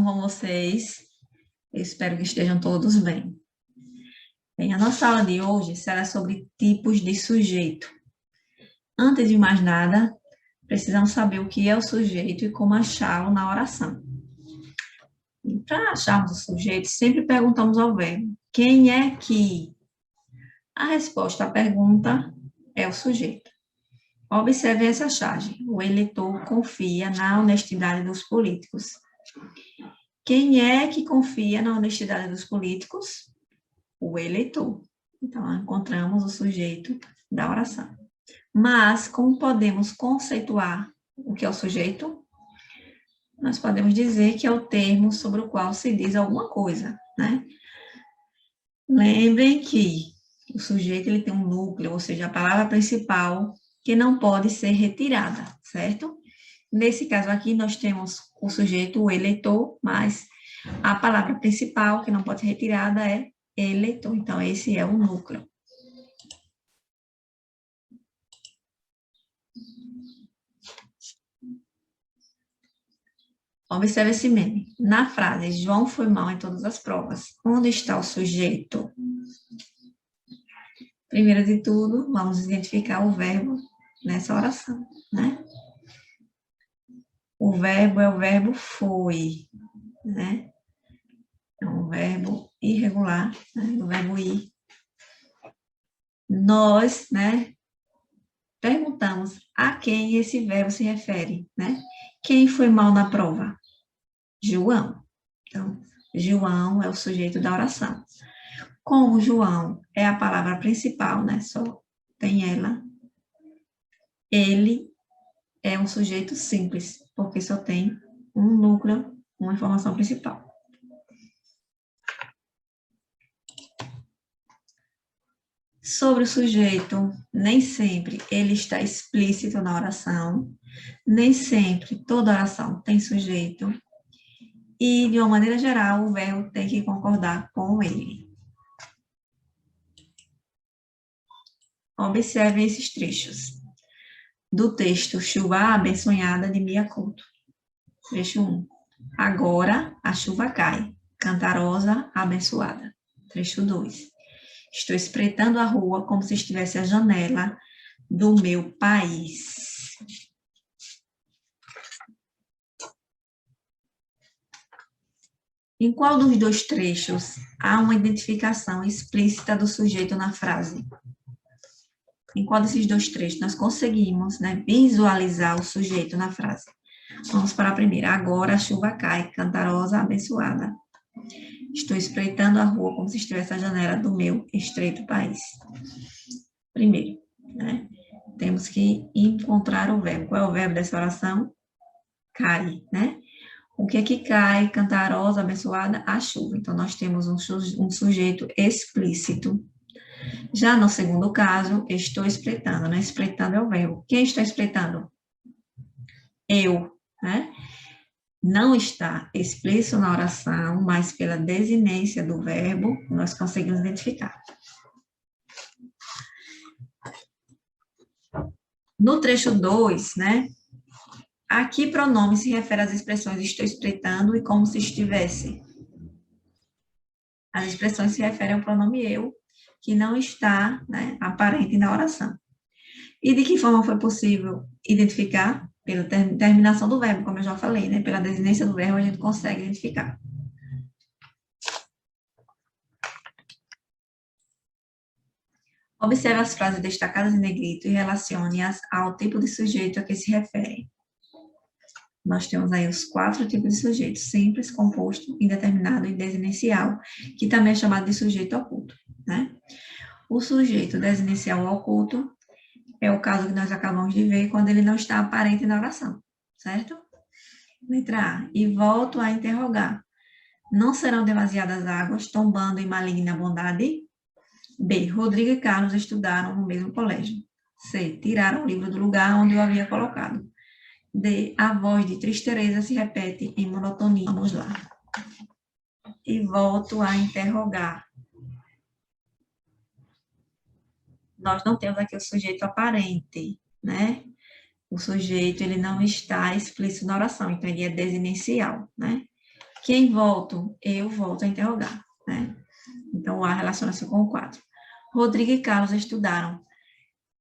vão vocês? Eu espero que estejam todos bem. Bem, a nossa aula de hoje será sobre tipos de sujeito. Antes de mais nada, precisamos saber o que é o sujeito e como achá-lo na oração. Para acharmos o sujeito, sempre perguntamos ao verbo: quem é que? A resposta à pergunta é o sujeito. Observe essa charge. O eleitor confia na honestidade dos políticos. Quem é que confia na honestidade dos políticos? O eleitor. Então, encontramos o sujeito da oração. Mas, como podemos conceituar o que é o sujeito? Nós podemos dizer que é o termo sobre o qual se diz alguma coisa, né? Lembrem que o sujeito ele tem um núcleo, ou seja, a palavra principal, que não pode ser retirada, certo? Nesse caso aqui, nós temos o sujeito, o eleitor, mas a palavra principal, que não pode ser retirada, é eleitor. Então, esse é o núcleo. Observe esse meme. Na frase, João foi mal em todas as provas. Onde está o sujeito? Primeiro de tudo, vamos identificar o verbo nessa oração, né? O verbo é o verbo foi, né? É um verbo irregular, né? O verbo ir. Nós, né, perguntamos a quem esse verbo se refere, né? Quem foi mal na prova? João. Então, João é o sujeito da oração. Como João é a palavra principal, né? Só tem ela. Ele é um sujeito simples, porque só tem um núcleo, uma informação principal. Sobre o sujeito, nem sempre ele está explícito na oração, nem sempre toda oração tem sujeito, e, de uma maneira geral, o verbo tem que concordar com ele. Observe esses trechos. Do texto Chuva Abençoada, de Mia Couto. Trecho 1. Agora a chuva cai, cantarosa, abençoada. Trecho 2. Estou espreitando a rua como se estivesse a janela do meu país. Em qual dos dois trechos há uma identificação explícita do sujeito na frase? Em qual desses dois trechos nós conseguimos, né, visualizar o sujeito na frase? Vamos para a primeira. Agora a chuva cai, cantarosa, abençoada. Estou espreitando a rua como se estivesse a janela do meu estreito país. Primeiro, né, temos que encontrar o verbo. Qual é o verbo dessa oração? Cai, né? O que é que cai, cantarosa, abençoada? A chuva. Então, nós temos um sujeito explícito. Já no segundo caso, estou espreitando, né? Espreitando é o verbo. Quem está espreitando? Eu, né? Não está explícito na oração, mas pela desinência do verbo, nós conseguimos identificar. No trecho 2, né? A que pronome se refere às expressões estou espreitando e como se estivesse? As expressões se referem ao pronome eu, que não está, né, aparente na oração. E de que forma foi possível identificar? Pela terminação do verbo, como eu já falei, né? Pela desinência do verbo a gente consegue identificar. Observe as frases destacadas em negrito e relacione-as ao tipo de sujeito a que se referem. Nós temos aí os 4 tipos de sujeito: simples, composto, indeterminado e desinencial, que também é chamado de sujeito oculto, né? O sujeito desinencial oculto é o caso que nós acabamos de ver quando ele não está aparente na oração, certo? Letra A. E volto a interrogar. Não serão demasiadas águas tombando em maligna bondade? B. Rodrigo e Carlos estudaram no mesmo colégio. C. Tiraram o livro do lugar onde eu havia colocado. D. A voz de Três Teresa se repete em monotonia. Vamos lá. E volto a interrogar. Nós não temos aqui o sujeito aparente, né? O sujeito, ele não está explícito na oração, então ele é desinencial, né? Quem volto? Eu volto a interrogar, né? Então, o A relaciona-se com o 4. Rodrigo e Carlos estudaram.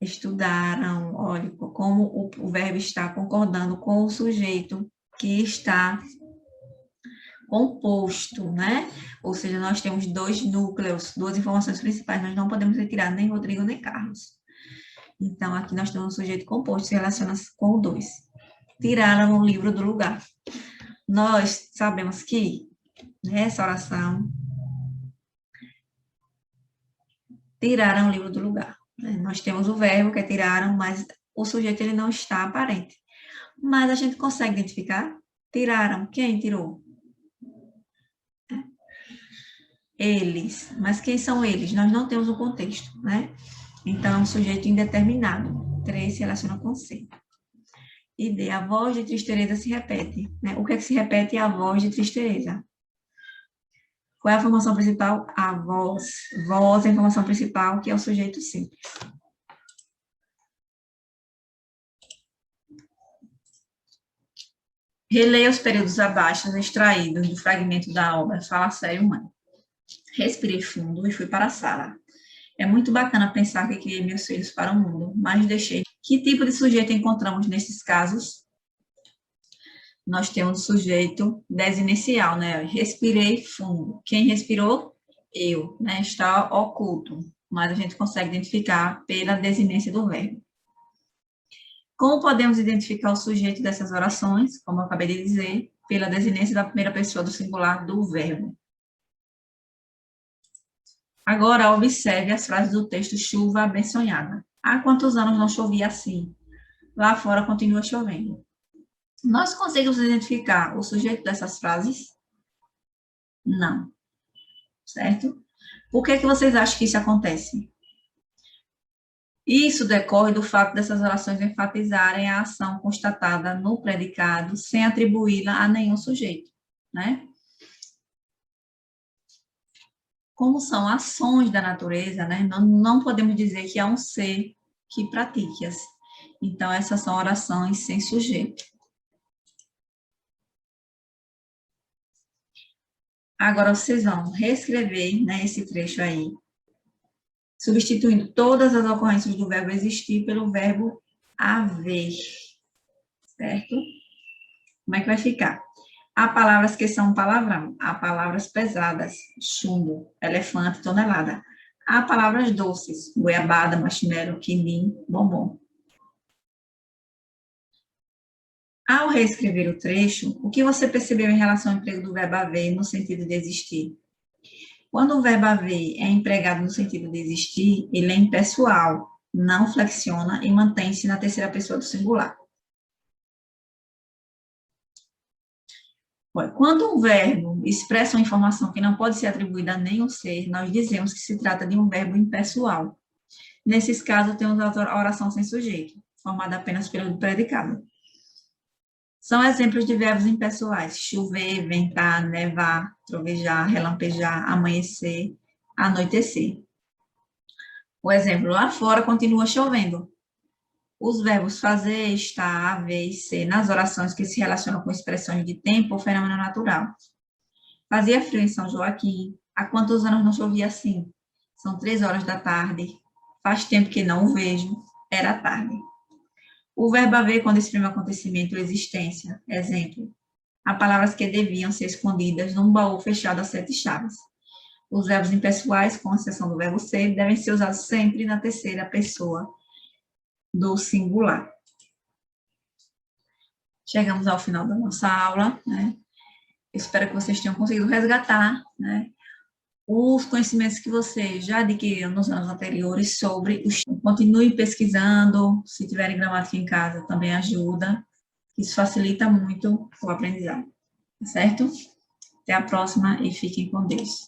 Estudaram, olha, como o verbo está concordando com o sujeito que está composto, né? Ou seja, nós temos dois núcleos, duas informações principais, nós não podemos retirar nem Rodrigo nem Carlos. Então, aqui nós temos um sujeito composto, se relaciona com o 2. Tiraram o livro do lugar. Nós sabemos que nessa oração, tiraram o livro do lugar. Nós temos o verbo que é tiraram, mas o sujeito ele não está aparente. Mas a gente consegue identificar? Tiraram. Quem tirou? Eles. Mas quem são eles? Nós não temos o contexto, né? Então, é um sujeito indeterminado. 3 se relaciona com C. E D, a voz de tristeza se repete. Né? O que é que se repete? A voz de tristeza. Qual é a formação principal? A voz. Voz é a informação principal, que é o sujeito simples. Releia os períodos abaixo extraídos do fragmento da obra Fala Sério, Mãe. Respirei fundo e fui para a sala. É muito bacana pensar que criei meus filhos para o mundo, mas deixei. Que tipo de sujeito encontramos nesses casos? Nós temos o sujeito desinicial, né? Respirei fundo. Quem respirou? Eu, né? Está oculto, mas a gente consegue identificar pela desinência do verbo. Como podemos identificar o sujeito dessas orações? Como eu acabei de dizer, pela desinência da primeira pessoa do singular do verbo. Agora, observe as frases do texto chuva abençoada. Há quantos anos não chovia assim? Lá fora continua chovendo. Nós conseguimos identificar o sujeito dessas frases? Não. Certo? Por que vocês acham que isso acontece? Isso decorre do fato dessas orações enfatizarem a ação constatada no predicado sem atribuí-la a nenhum sujeito, né? Como são ações da natureza, né? Não podemos dizer que há um ser que pratique-as. Então, essas são orações sem sujeito. Agora, vocês vão reescrever, né, esse trecho aí, substituindo todas as ocorrências do verbo existir pelo verbo haver, certo? Como é que vai ficar? Há palavras que são palavrão, há palavras pesadas, chumbo, elefante, tonelada. Há palavras doces, goiabada, marshmallow, quilim, bombom. Ao reescrever o trecho, o que você percebeu em relação ao emprego do verbo haver no sentido de existir? Quando o verbo haver é empregado no sentido de existir, ele é impessoal, não flexiona e mantém-se na terceira pessoa do singular. Quando um verbo expressa uma informação que não pode ser atribuída a nenhum ser, nós dizemos que se trata de um verbo impessoal. Nesses casos, temos a oração sem sujeito, formada apenas pelo predicado. São exemplos de verbos impessoais: chover, ventar, nevar, trovejar, relampejar, amanhecer, anoitecer. O exemplo, lá fora continua chovendo. Os verbos fazer, estar, haver e ser nas orações que se relacionam com expressões de tempo ou fenômeno natural. Fazia frio em São Joaquim. Há quantos anos não chovia assim? São 3 horas da tarde. Faz tempo que não o vejo. Era tarde. O verbo haver, quando exprime o acontecimento ou existência. Exemplo. Há palavras que deviam ser escondidas num baú fechado a 7 chaves. Os verbos impessoais, com exceção do verbo ser, devem ser usados sempre na terceira pessoa do singular. Chegamos ao final da nossa aula, né? Espero que vocês tenham conseguido resgatar, né, os conhecimentos que vocês já adquiriram nos anos anteriores sobre os... Continue pesquisando, se tiverem gramática em casa também ajuda, isso facilita muito o aprendizado, certo? Até a próxima e fiquem com Deus.